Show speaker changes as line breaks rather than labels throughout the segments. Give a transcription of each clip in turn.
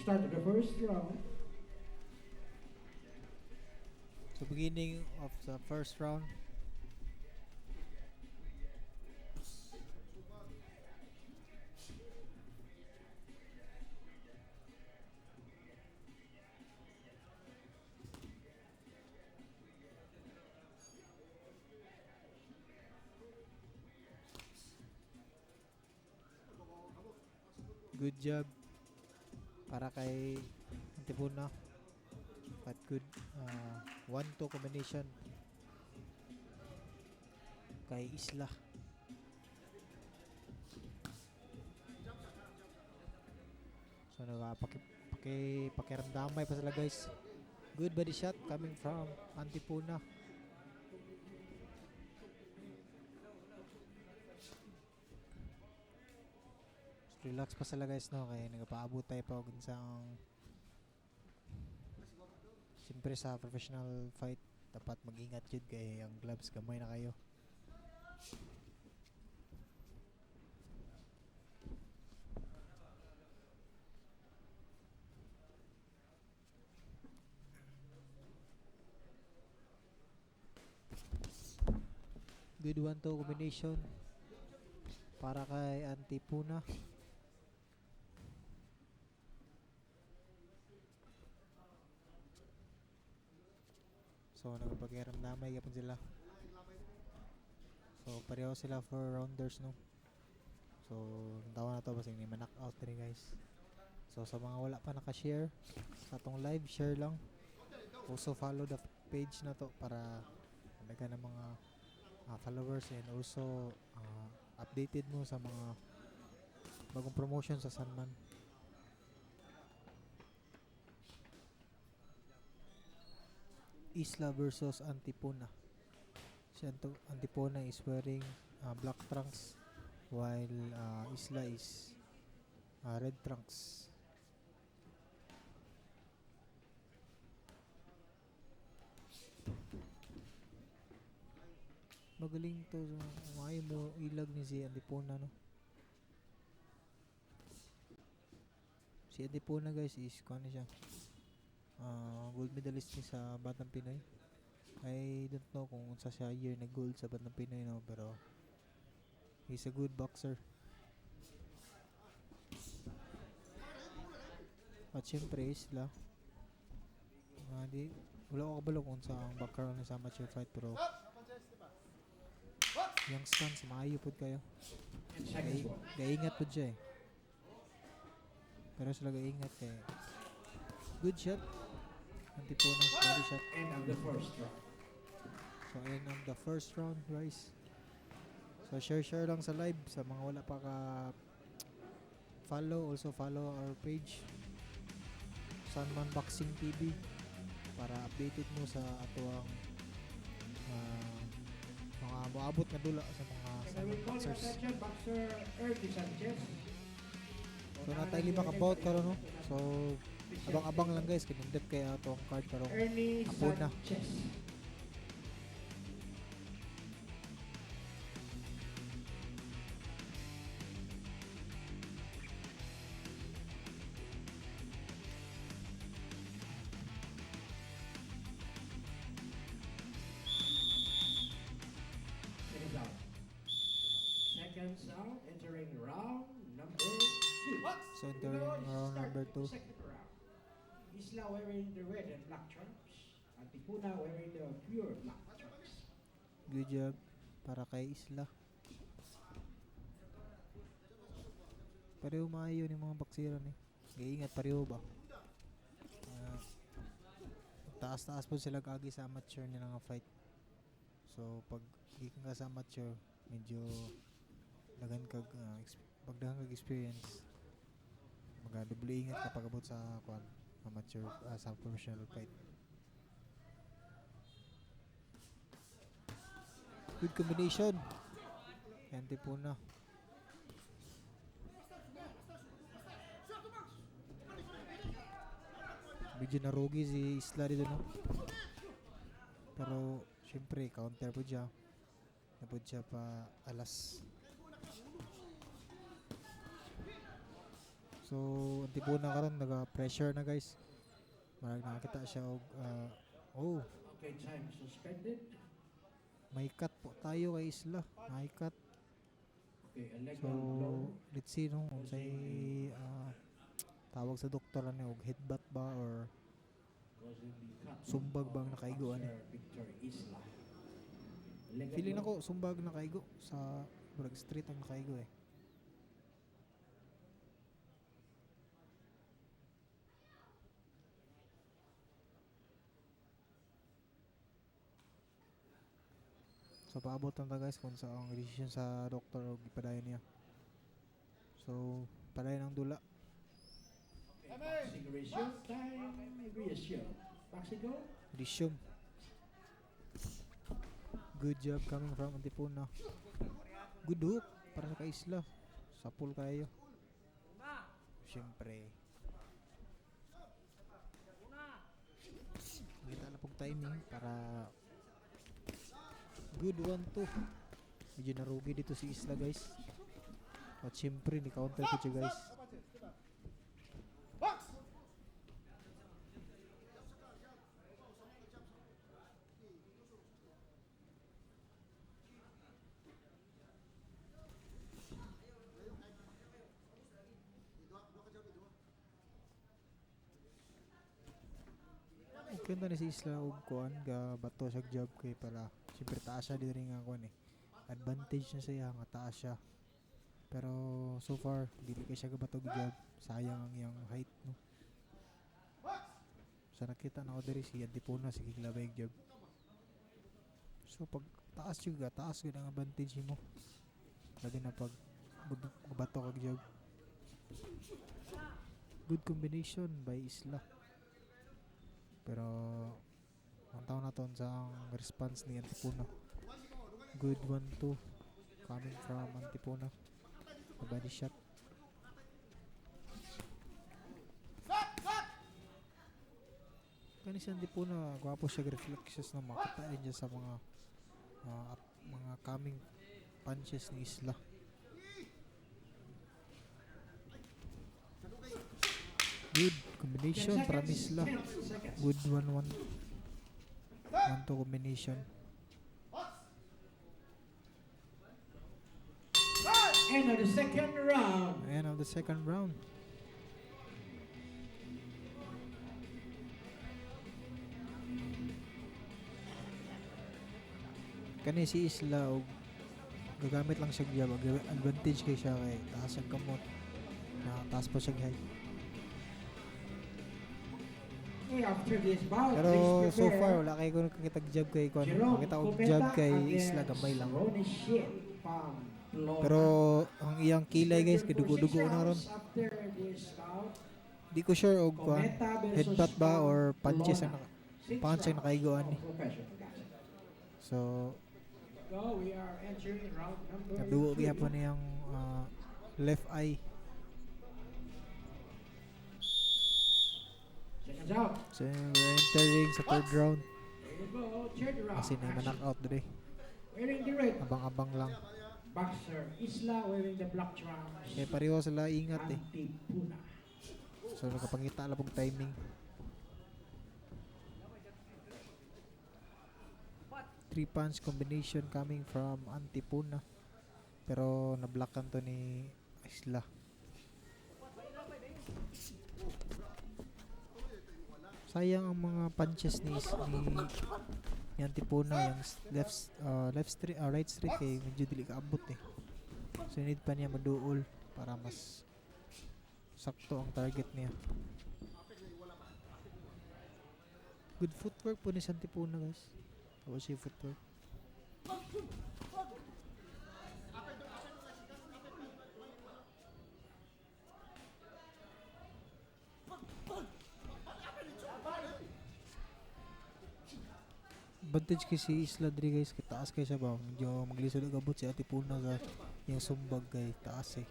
Start of the first round.
So beginning of the first round. Good job para kay Antipuna. But good 1-2 combination kay Isla. So pakiramdamay pa sila guys. Good body shot coming from Antipuna. So, relax pa sila guys no kay nagapaabot tayo pa og isang siyempre sa professional fight dapat mag-ingat jud kay ang gloves gamay na kayo. Good 1-2 combination para kay Antipuna. So nagpagkiramdamay gyapon sila. So pareho sila for rounders no. So tawa na to basta ni knock out rin guys. So sa mga wala pa naka-share sa atong live, share lang. Also follow the page na to para talaga ng mga followers and also updated mo sa mga bagong promotion sa Sanman. Isla versus Antipuna. Si Antipuna is wearing black trunks while Isla is red trunks. Magaling to, may mo ilag ni si Antipuna no. Si Antipuna guys is kano siya gold medalist niya sa Batang Pinoy. I don't know kung unsa siya year na gold sa Batang Pinoy no, pero he's a good boxer. At syempre Isla wala ko kabalo kung sa ang background sa amateur fight pero yung stance maayo pod kayo. Gaingat pod siya eh. Pero sila gaingat kay good shot. Antipuna body shot.
End of the first round.
So end of the first round guys. So share lang sa live sa mga wala pa ka follow, also follow our page Sanman Boxing TV para updated mo sa atuang mga maabot na dula sa mga Sanman boxers.
Boxer Ernie Sanchez.
So natay 5 ka bout karon no. So abang-abang lang guys kinindot kay ato ang card karon.
Ernie
Apuna.
Sanchez. Seconds out, entering round number 2.
So entering round number 2.
Second round. Isla wearing the red and black trunks. Antipuna wearing the pure black trunks.
Good job para kay Isla. Pareho maayo ni mga baksiran eh. Gaingat pareho ba? Taas-taas po sila kagi sa amateur nila nga fight. So pag gikan ka sa amateur, medyo daghan kag pagdahan kag experience. Magadouble ingat kapag abot sa amateur sa professional fight. Good combination. Antipuna. Medyo narugi si Isla dito no. Pero syempre counter po siya. Napod siya pa alas. So Antipuna karon naga-pressure na guys. Marag nakakita siya og oh,
Okay, time suspended.
may cut po tayo kay Isla. May cut.
Okay, a leg
So
on blow.
let's see no unsay tawag sa doktor ani og headbutt ba or
Causing the cut
sumbag bang
of
nakaigo ani.
boxer Victor Isla. Leg on
Feeling
blow.
ako sumbag nakaigo sa brag street ang nakaigo eh. So paabot lang ta guys kung sa ang decision sa doktor og ipadayon niya. So padayon ang dula.
Okay, boxing resume. Time resume. Boxing go.
Resume. Good job coming from Antipuna. Good hook para sa Isla. Sapul kayo. Siyempre. Kita na pong timing para good 1-2. Medyo narugi dito si Isla guys. At siyempre ni counter ko siya guys. Kanta ni si Isla og kuan ga bato sa job kay para siyempre taas siya diri nga kuan eh. Advantage na siya nga taas siya. Pero so far dili kay siya gabatog job. Sayang ang iyang height no. Sa nakita na ko diri si Antipuna sige glabay job. So pag taas juga taas gyud ang advantage mo. Lagi na pag bato kag job. Good combination by Isla. Pero ang taon na ton sa ang response ni Antipuna. Good 1-2 coming from Antipuna. A body shot. Kani si Antipuna, gwapo siya reflexes na makita rin dyan sa mga coming punches ni Isla. Good combination from Isla.
10 seconds.
Good 1-1. 1-2 combination.
End of the second round.
End of the second round. Kani si Isla og gagamit lang siya gyud advantage kay siya kay taas ang kamot. Na taas pa siya height.
Okay, after this bout,
Pero
please
so
prepare
far wala kay ko nakakita jab kay kon.
Jerome
Nakita og
Cubeta
jab kay
against
Isla gamay lang.
Ronnie Shin from Florida.
Pero ang iyang kilay guys
Scheduled
kay
for
dugo-dugo
6
na ron.
rounds after this bout,
Di ko sure og kuan
Cubeta versus
headbutt ba
from
or punches ang
Florida. 6
punch ang
rounds
nakaiguan ni.
of professional guys.
So
Go, we are entering round number
nadugo
3.
gyapon niyang left eye.
Seconds out.
So we're entering sa third round.
There you go, third round.
Kasi na
Action.
knock out dire.
Wearing the red,
Abang-abang lang.
boxer Isla wearing the black trunks.
Kaya pareho sila ingat eh.
Antipuna.
So nakapangita lang pong timing. 3 punch combination coming from Antipuna. Pero nablockan to ni Isla. Sayang ang mga punches ni Antipuna yung left straight right straight kay medyo dili kaabot eh. So need pa niya maduol para mas sakto ang target niya. Good footwork po ni Antipuna guys. Tapos siya footwork. Advantage kay si Isla diri guys, kay taas kay siya ba, medyo maglisod og abot si Antipuna sa yung sumbag kay taas eh.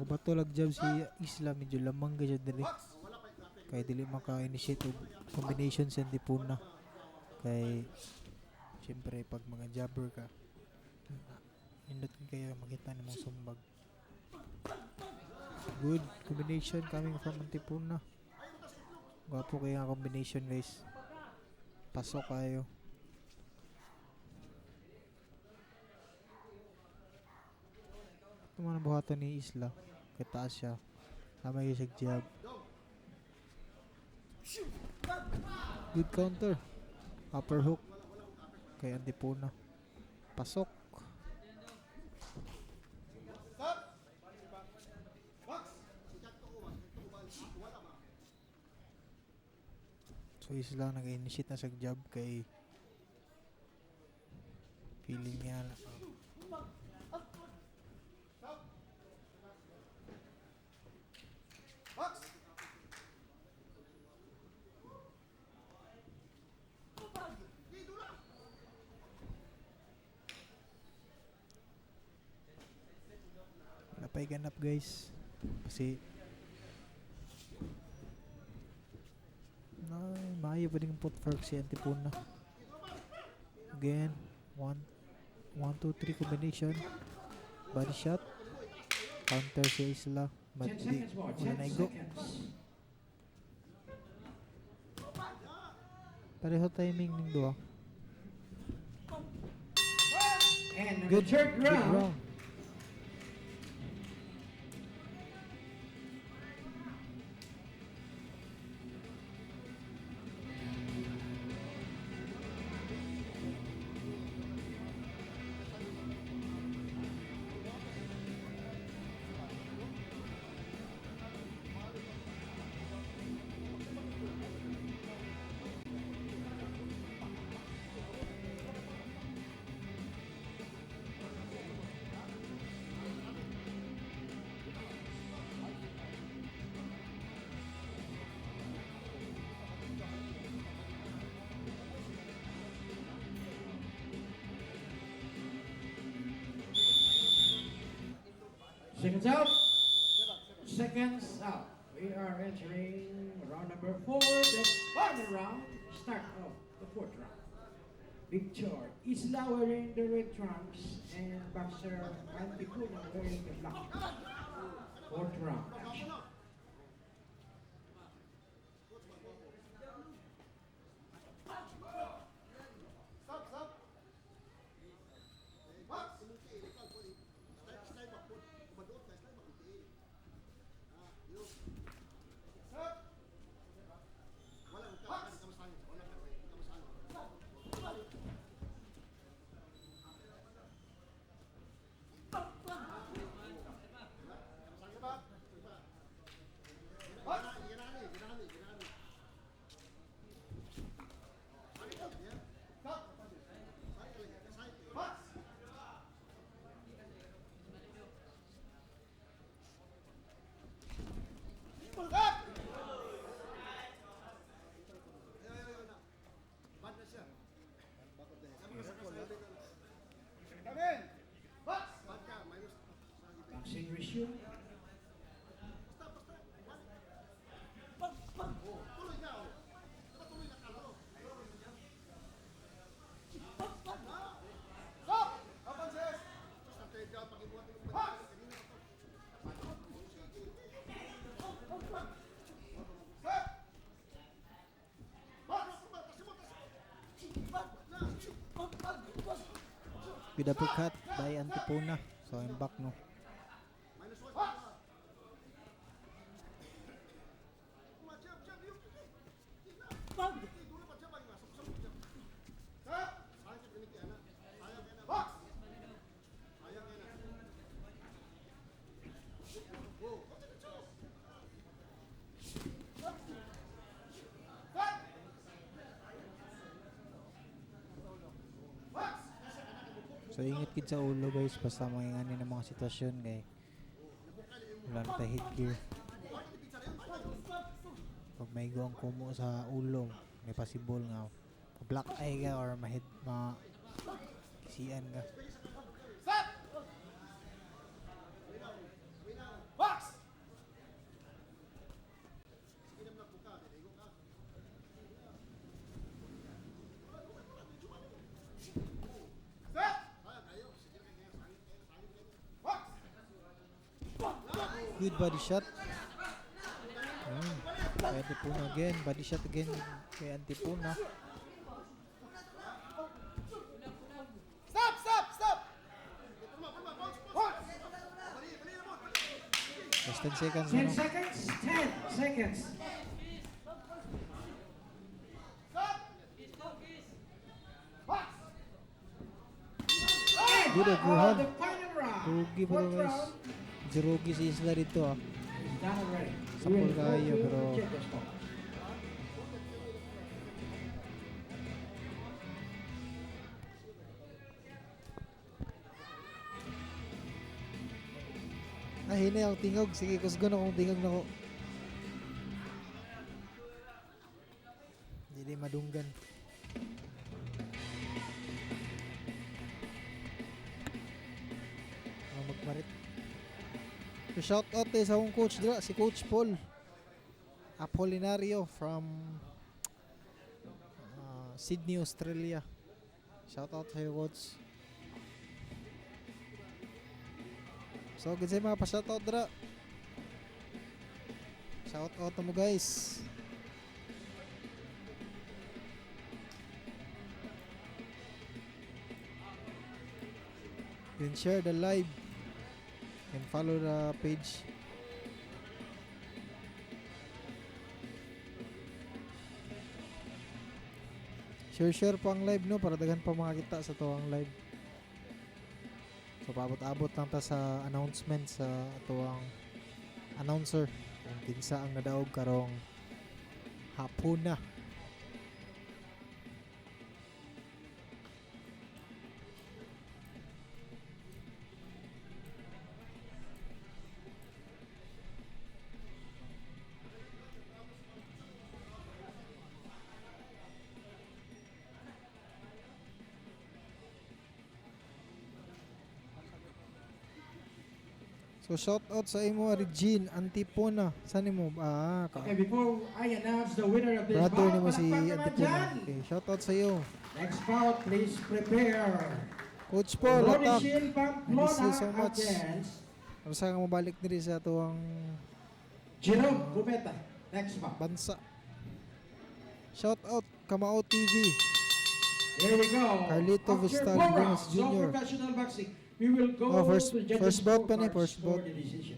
Bato lag jab si Isla medyo lamang ka siya diri. kay dili maka-initiate og combination sa Antipuna kay syempre pag mga jabber ka nindot kaya makita ni mong sumbag. Good combination coming from Antipuna. Gwapo kaya nga combination guys. Pasok kayo. Ito man ang buhatan ni Isla. Kay taas siya. Tama yung sig jab. Good counter. Upper hook. Kay Antipuna. Pasok. So Isla nag-initiate na sa jab kay feeling niya na napay ganap guys kasi maayo pa din put fork si Antipuna. Again 1 2 3 combination body shot counter si Isla but
10
di
seconds more.
wala
10
na igo.
seconds.
Pareho timing ning duha.
And on
Good,
the third
good
round,
round.
seconds out. Seconds out. We are entering round number 4, the final round. Start of the 4th round. Victor Isla wearing the red trunks and boxer Antipuna wearing the black. 4th round action. Boxing resume.
Good uppercut by Antipuna. So I'm back no. So ingat kid sa ulo guys basta mangingani ng mga sitwasyon kay wala na tayo headgear. Pag may ang kumo sa ulo, may possible nga black eye ka or mahid kisian ka. Good body shot. Kay Antipuna again. Body shot again kay Antipuna. Just 10 seconds.
10
Ano?
seconds. 10 seconds.
Good
Oh,
overhand.
the final round.
Rugi pa to
Fourth
guys.
round.
Jerugi si Isla dito ah.
He's done already.
Sapol
We will go
kayo,
to
pero-
check the score.
Hinay ang tingog. Sige, kusgo na kung tingog na ko. Hindi madunggan. Magmarit. So shout out sa akong coach dira, si Coach Paul Apolinario from Sydney, Australia. Shout out sa iyo, coach. So, good say mga pa-shoutout dra. Shoutout mo guys. You can share the live and follow the page. Share po ang live no para daghan pa makakita sa tuwang live. So paabot-abot lang ta sa announcement sa tuwang announcer kung kinsa ang nadaog karong hapon na. So shout out sa imo Regine Antipona. Saan mo?
Okay, before I announce the winner of this
Brother
bout,
nimo si
palakpakan naman
Antipona.
dyan.
Okay, shout out sa iyo.
Next bout, please prepare.
Coach Paul,
Ronnie
attack.
Shield
I miss you so
Pamplona
much.
against
Ano sa nga mabalik diri sa tuwang
Jerome Gumeta. Next bout.
bansa. Shout out Kamao TV.
Here we go.
Carlito
After
Vistal
4
Gomez
rounds of
Jr..
professional boxing, we will go
Oh, first-
to judges'
first bout pa ni,
scorecards
first
for
bout.
the decision.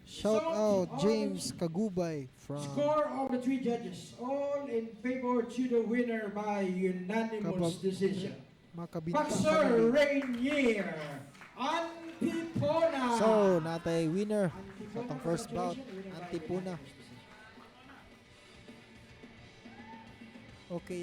Shout
So,
out
all
James Kagubay from
Score of the 3 judges, all in favor to the winner by unanimous
Kapag-
decision.
Makabinta
Boxer
family.
Rainier Antipona.
So, natay winner sa
Antipona,
atong first bout,
congratulations, winner by
Antipona.
unanimous decision.
Okay,